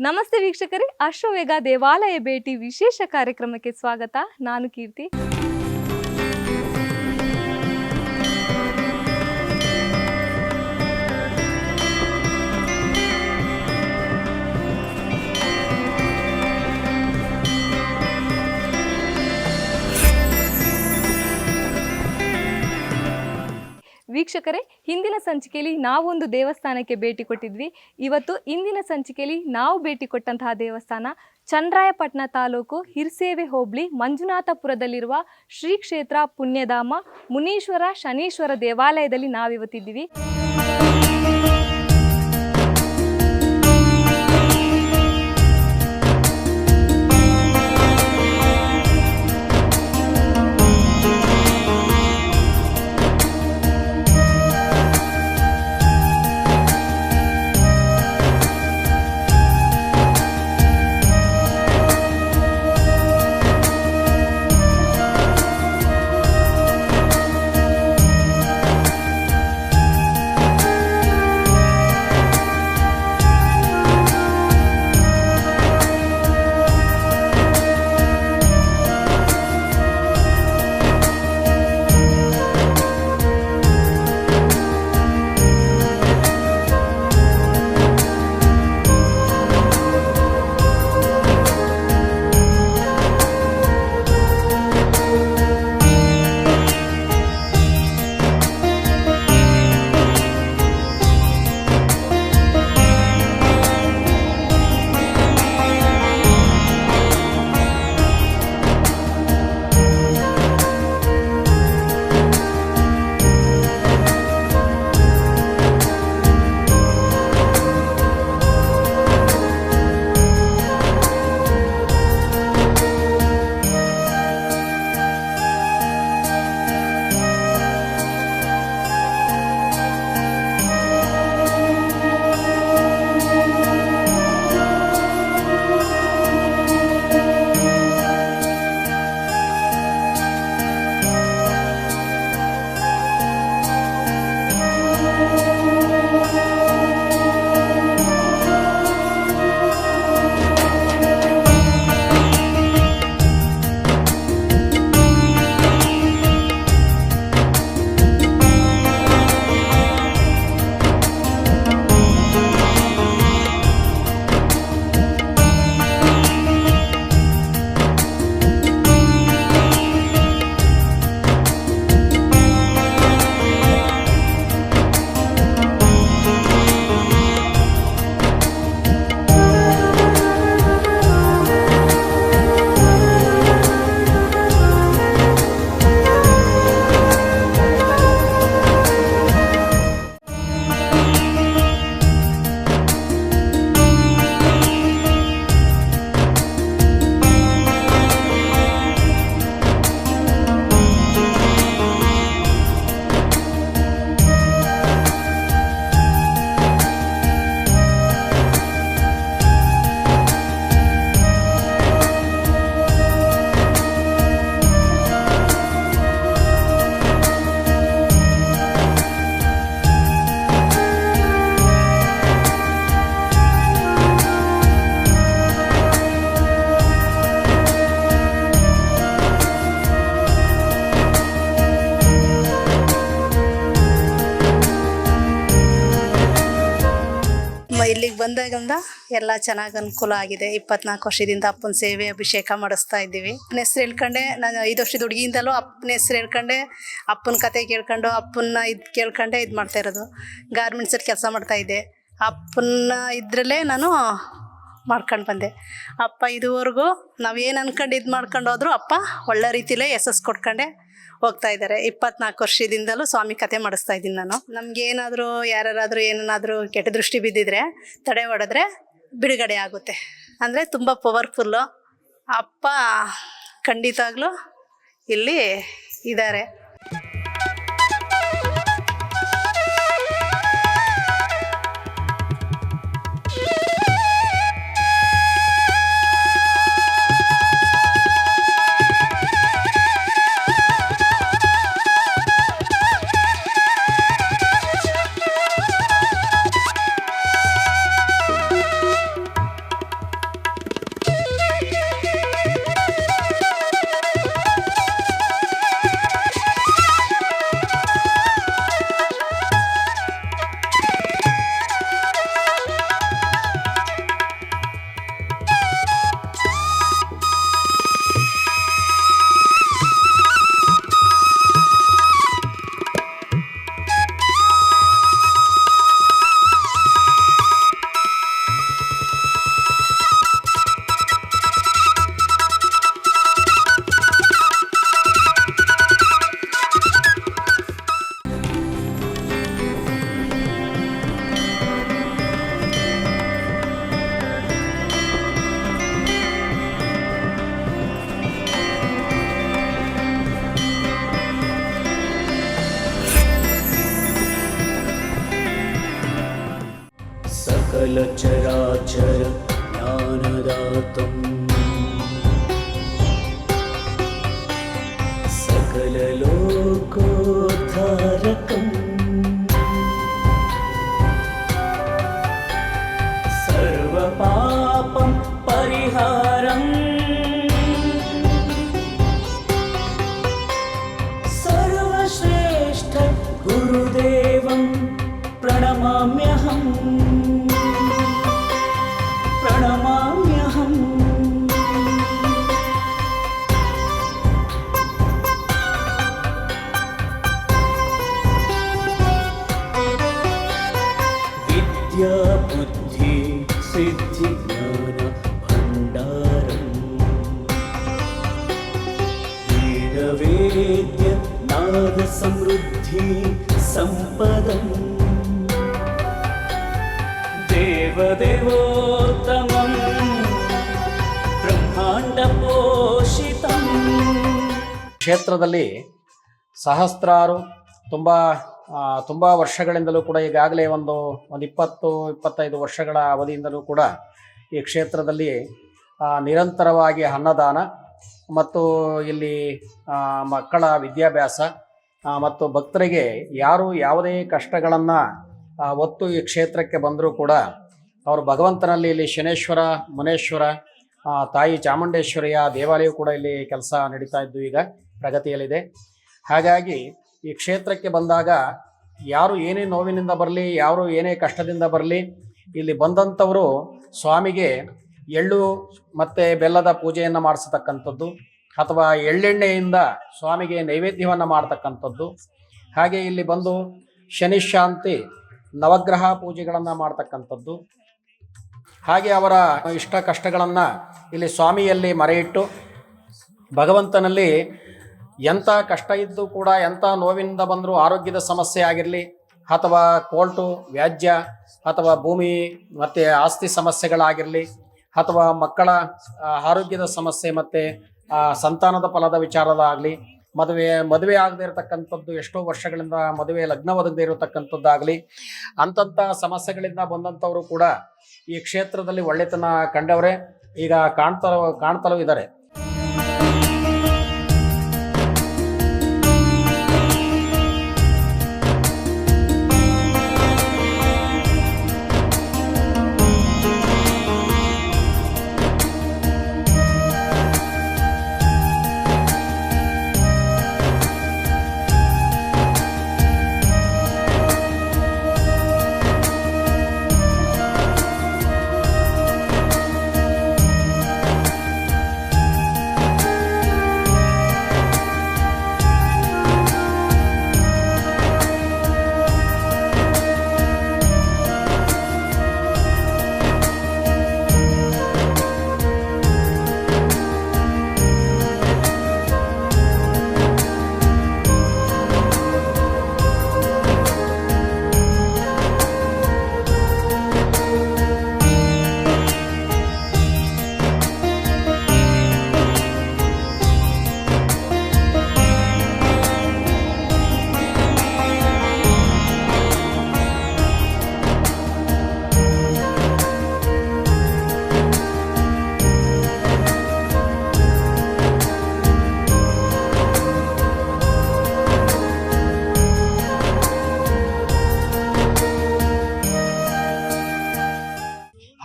ನಮಸ್ತೆ ವೀಕ್ಷಕರೇ, ಅಶ್ವವೇಗ ದೇವಾಲಯ ಭೇಟಿ ವಿಶೇಷ ಕಾರ್ಯಕ್ರಮಕ್ಕೆ ಸ್ವಾಗತ. ನಾನು ಕೀರ್ತಿ. ವೀಕ್ಷಕರೇ, ಹಿಂದಿನ ಸಂಚಿಕೆಯಲ್ಲಿ ನಾವೊಂದು ದೇವಸ್ಥಾನಕ್ಕೆ ಭೇಟಿ ಕೊಟ್ಟಿದ್ವಿ. ಇವತ್ತು ಇಂದಿನ ಸಂಚಿಕೆಯಲ್ಲಿ ನಾವು ಭೇಟಿ ಕೊಟ್ಟಂತಹ ದೇವಸ್ಥಾನ ಚನ್ನರಾಯಪಟ್ಟಣ ತಾಲೂಕು ಹಿರ್ಸೇವೆ ಹೋಬಳಿ ಮಂಜುನಾಥಪುರದಲ್ಲಿರುವ ಶ್ರೀ ಕ್ಷೇತ್ರ ಪುಣ್ಯಧಾಮ ಮುನೀಶ್ವರ ಶನೀಶ್ವರ ದೇವಾಲಯದಲ್ಲಿ ನಾವಿವತ್ತಿದ್ದೀವಿ. ಇಲ್ಲಿಗೆ ಬಂದಾಗಿಂದ ಎಲ್ಲ ಚೆನ್ನಾಗಿ ಅನುಕೂಲ ಆಗಿದೆ. 24 ವರ್ಷದಿಂದ ಅಪ್ಪನ ಸೇವೆ ಅಭಿಷೇಕ ಮಾಡಿಸ್ತಾ ಇದ್ದೀವಿ. ಅಪ್ಪನ ಹೆಸ್ರು ಹೇಳ್ಕೊಂಡೆ, ನಾನು 5 ವರ್ಷದ ಹುಡುಗಿಯಿಂದಲೂ ಅಪ್ಪನ ಹೆಸ್ರು ಹೇಳ್ಕೊಂಡೆ, ಅಪ್ಪನ ಕತೆ ಕೇಳ್ಕೊಂಡು ಅಪ್ಪನ ಕೇಳ್ಕೊಂಡೆ ಮಾಡ್ತಾ ಇರೋದು. ಗಾರ್ಮೆಂಟ್ಸಲ್ಲಿ ಕೆಲಸ ಮಾಡ್ತಾಯಿದ್ದೆ. ಅಪ್ಪನ ಇದರಲ್ಲೇ ನಾನು ಮಾಡ್ಕೊಂಡು ಬಂದೆ. ಅಪ್ಪ ಇದುವರೆಗೂ ನಾವೇನು ಅಂದ್ಕೊಂಡು ಮಾಡ್ಕೊಂಡು ಹೋದ್ರು ಅಪ್ಪ ಒಳ್ಳೆ ರೀತಿಲೇ ಯಶಸ್ಸು ಕೊಟ್ಕೊಂಡೆ ಹೋಗ್ತಾ ಇದ್ದಾರೆ. 24 ವರ್ಷದಿಂದಲೂ ಸ್ವಾಮಿ ಕತೆ ಮಾಡಿಸ್ತಾ ಇದ್ದೀನಿ ನಾನು. ನಮಗೇನಾದರೂ ಯಾರಾದರೂ ಏನಾದರೂ ಕೆಟ್ಟ ದೃಷ್ಟಿ ಬಿದ್ದಿದ್ರೆ ತಡೆ ಹೊಡೆದ್ರೆ ಬಿಡುಗಡೆ ಆಗುತ್ತೆ. ಅಂದರೆ ತುಂಬ ಪವರ್ಫುಲ್ಲು ಅಪ್ಪ ಖಂಡಿತವಾಗ್ಲೂ ಇಲ್ಲಿ ಇದ್ದಾರೆ. सकलचराचर ज्ञानदातम् सकललोकोद्धारकम् सर्वपापं परिहारम् सर्वश्रेष्ठ गुरुदेवं प्रणमाम्यहम् प्रणमाम्यहम् विद्या बुद्धि सिद्धि ज्ञान भण्डारम् वेद वेद्य नाद समृद्धि सम्पदम् देवदेवोत्तमं ब्रह्मांड पोषितम् ಕ್ಷೇತ್ರದಲ್ಲಿ ಸಹಸ್ರಾರು ತುಂಬ ವರ್ಷಗಳಿಂದಲೂ ಕೂಡ ಈಗಾಗಲೇ ಒಂದು 20-25 ವರ್ಷಗಳ ಅವಧಿಯಿಂದಲೂ ಕೂಡ ಈ ಕ್ಷೇತ್ರದಲ್ಲಿ ನಿರಂತರವಾಗಿ ಅನ್ನದಾನ ಮತ್ತು ಇಲ್ಲಿ ಮಕ್ಕಳ ವಿದ್ಯಾಭ್ಯಾಸ ಮತ್ತು ಭಕ್ತರಿಗೆ ಯಾರು ಯಾವುದೇ ಕಷ್ಟಗಳನ್ನು ಹೊತ್ತು ಈ ಕ್ಷೇತ್ರಕ್ಕೆ ಬಂದರೂ ಕೂಡ ಅವರು ಭಗವಂತನಲ್ಲಿ ಇಲ್ಲಿ ಶನೇಶ್ವರ ಮುನೇಶ್ವರ ತಾಯಿ ಚಾಮುಂಡೇಶ್ವರಿಯ ದೇವಾಲಯ ಕೂಡ ಇಲ್ಲಿ ಕೆಲಸ ನಡೀತಾ ಇದ್ದು ಈಗ ಪ್ರಗತಿಯಲ್ಲಿದೆ. ಹಾಗಾಗಿ ಈ ಕ್ಷೇತ್ರಕ್ಕೆ ಬಂದಾಗ ಯಾರು ಏನೇ ನೋವಿನಿಂದ ಬರಲಿ, ಯಾರು ಏನೇ ಕಷ್ಟದಿಂದ ಬರಲಿ, ಇಲ್ಲಿ ಬಂದಂಥವರು ಸ್ವಾಮಿಗೆ ಎಳ್ಳು ಮತ್ತು ಬೆಲ್ಲದ ಪೂಜೆಯನ್ನು ಮಾಡಿಸತಕ್ಕಂಥದ್ದು ಅಥವಾ ಎಳ್ಳೆಣ್ಣೆಯಿಂದ ಸ್ವಾಮಿಗೆ ನೈವೇದ್ಯವನ್ನು ಮಾಡ್ತಕ್ಕಂಥದ್ದು. ಹಾಗೆ ಇಲ್ಲಿ ಬಂದು ಶನಿಶಾಂತಿ ನವಗ್ರಹ ಪೂಜೆಗಳನ್ನು ಮಾಡ್ತಕ್ಕಂಥದ್ದು. ಹಾಗೆ ಅವರ ಇಷ್ಟ ಕಷ್ಟಗಳನ್ನು ಇಲ್ಲಿ ಸ್ವಾಮಿಯಲ್ಲಿ ಮರೆಯಿಟ್ಟು ಭಗವಂತನಲ್ಲಿ ಎಂಥ ಕಷ್ಟ ಇದ್ದು ಕೂಡ ಎಂಥ ನೋವಿನಿಂದ ಬಂದರೂ ಆರೋಗ್ಯದ ಸಮಸ್ಯೆ ಆಗಿರಲಿ ಅಥವಾ ಕೋರ್ಟು ವ್ಯಾಜ್ಯ ಅಥವಾ ಭೂಮಿ ಮತ್ತು ಆಸ್ತಿ ಸಮಸ್ಯೆಗಳಾಗಿರಲಿ ಅಥವಾ ಮಕ್ಕಳ ಆರೋಗ್ಯದ ಸಮಸ್ಯೆ ಮತ್ತು ಸಂತಾನದ ಫಲದ ವಿಚಾರದಾಗಲಿ, ಮದುವೆ ಆಗದೇ ಇರತಕ್ಕಂಥದ್ದು, ಎಷ್ಟೋ ವರ್ಷಗಳಿಂದ ಮದುವೆ ಲಗ್ನ ಒದಗದೇ ಇರತಕ್ಕಂಥದ್ದಾಗಲಿ, ಅಂಥ ಸಮಸ್ಯೆಗಳಿಂದ ಬಂದಂಥವರು ಕೂಡ ಈ ಕ್ಷೇತ್ರದಲ್ಲಿ ಒಳ್ಳೆತನ ಕಂಡವರೇ ಈಗ ಕಾಣ್ತಲೂ ಇದ್ದಾರೆ.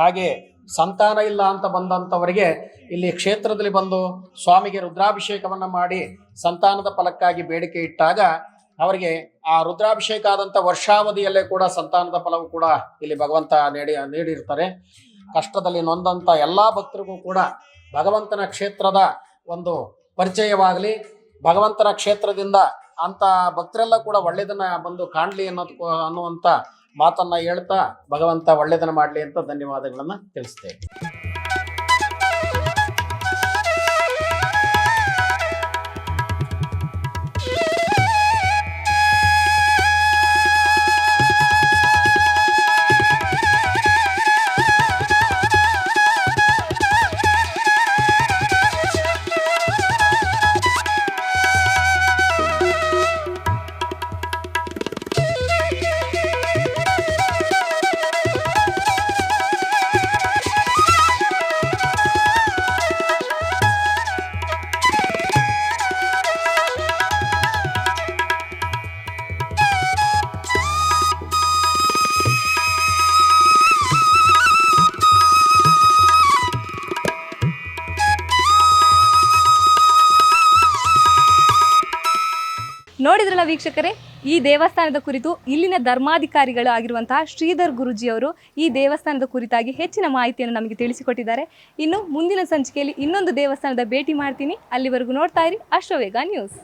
ಹಾಗೆ ಸಂತಾನ ಇಲ್ಲ ಅಂತ ಬಂದಂಥವರಿಗೆ ಇಲ್ಲಿ ಕ್ಷೇತ್ರದಲ್ಲಿ ಬಂದು ಸ್ವಾಮಿಗೆ ರುದ್ರಾಭಿಷೇಕವನ್ನು ಮಾಡಿ ಸಂತಾನದ ಫಲಕ್ಕಾಗಿ ಬೇಡಿಕೆ ಇಟ್ಟಾಗ ಅವರಿಗೆ ಆ ರುದ್ರಾಭಿಷೇಕ ಆದಂಥ ವರ್ಷಾವಧಿಯಲ್ಲೇ ಕೂಡ ಸಂತಾನದ ಫಲವು ಕೂಡ ಇಲ್ಲಿ ಭಗವಂತ ನೀಡಿರ್ತಾರೆ. ಕಷ್ಟದಲ್ಲಿ ನೊಂದಂಥ ಎಲ್ಲ ಭಕ್ತರಿಗೂ ಕೂಡ ಭಗವಂತನ ಕ್ಷೇತ್ರದ ಒಂದು ಪರಿಚಯವಾಗಲಿ, ಭಗವಂತನ ಕ್ಷೇತ್ರದಿಂದ ಅಂಥ ಭಕ್ತರೆಲ್ಲ ಕೂಡ ಒಳ್ಳೆಯದನ್ನು ಬಂದು ಕಾಣಲಿ ಅನ್ನುವಂಥ ಮಾತನ್ನು ಹೇಳ್ತಾ ಭಗವಂತ ಒಳ್ಳೆಯದನ್ನು ಮಾಡಲಿ ಅಂತ ಧನ್ಯವಾದಗಳನ್ನು ತಿಳಿಸ್ತೇವೆ. ನೋಡಿದ್ರಲ್ಲ ವೀಕ್ಷಕರೇ, ಈ ದೇವಸ್ಥಾನದ ಕುರಿತು ಇಲ್ಲಿನ ಧರ್ಮಾಧಿಕಾರಿಗಳು ಆಗಿರುವಂತಹ ಶ್ರೀಧರ್ ಗುರುಜಿಯವರು ಈ ದೇವಸ್ಥಾನದ ಕುರಿತಾಗಿ ಹೆಚ್ಚಿನ ಮಾಹಿತಿಯನ್ನು ನಮಗೆ ತಿಳಿಸಿಕೊಟ್ಟಿದ್ದಾರೆ. ಇನ್ನು ಮುಂದಿನ ಸಂಚಿಕೆಯಲ್ಲಿ ಇನ್ನೊಂದು ದೇವಸ್ಥಾನದ ಭೇಟಿ ಮಾಡ್ತೀನಿ. ಅಲ್ಲಿವರೆಗೂ ನೋಡ್ತಾ ಇರಿ ಅಶ್ವವೇಗ ನ್ಯೂಸ್.